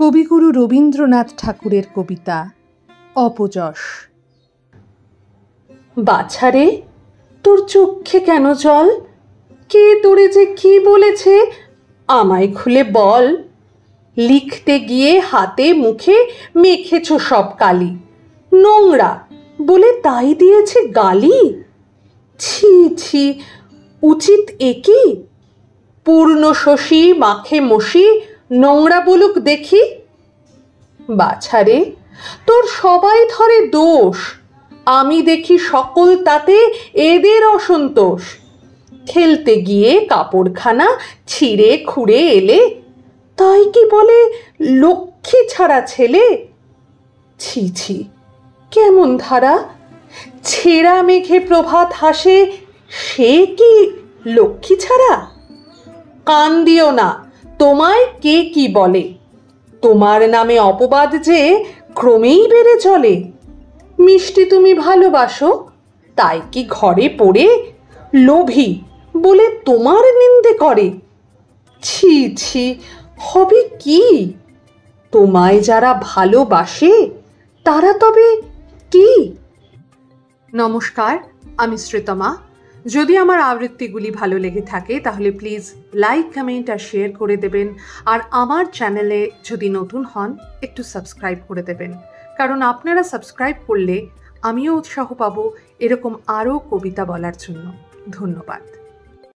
কবিগুরু রবীন্দ্রনাথ ঠাকুরের কবিতা অপযশ। বাছারে, তোর চোখে কেন জল? কে তোরে যে কি বলেছে আমায় খুলে বল। লিখতে গিয়ে হাতে মুখে মেখেছ সব কালি, নোংরা বলে তাই দিয়েছে গালি। ছি ছি, উচিত একি? পূর্ণ শশী মাখে মশি নোংরা বলুক দেখি। বাছারে, তোর সবাই ধরে দোষ, আমি দেখি সকল তাতে এদের অসন্তোষ। খেলতে গিয়ে কাপড়খানা ছিঁড়ে খুঁড়ে এলে, তাই কি বলে লক্ষ্মী ছাড়া ছেলে? ছি ছি, কেমন ধারা! ছেঁড়া মেঘে প্রভাত হাসে, সে কি লক্ষ্মী ছাড়া? কান দিও না, তোমায় কে কি বলে। তোমার নামে অপবাদ যে ক্রমেই বেড়ে চলে। মিষ্টি তুমি ভালোবাসো, তাই কি ঘরে পড়ে লোভী বলে তোমার নিন্দে করে? ছি ছি, হবে কি? তোমায় যারা ভালোবাসে তারা তবে কি? নমস্কার, আমি শ্রীতমা। যদি আমার আবৃত্তিগুলি ভালো লেগে থাকে তাহলে প্লিজ লাইক, কমেন্ট আর শেয়ার করে দেবেন। আর আমার চ্যানেলে যদি নতুন হন একটু সাবস্ক্রাইব করে দেবেন, কারণ আপনারা সাবস্ক্রাইব করলে আমিও উৎসাহ পাবো এরকম আরও কবিতা বলার জন্য। ধন্যবাদ।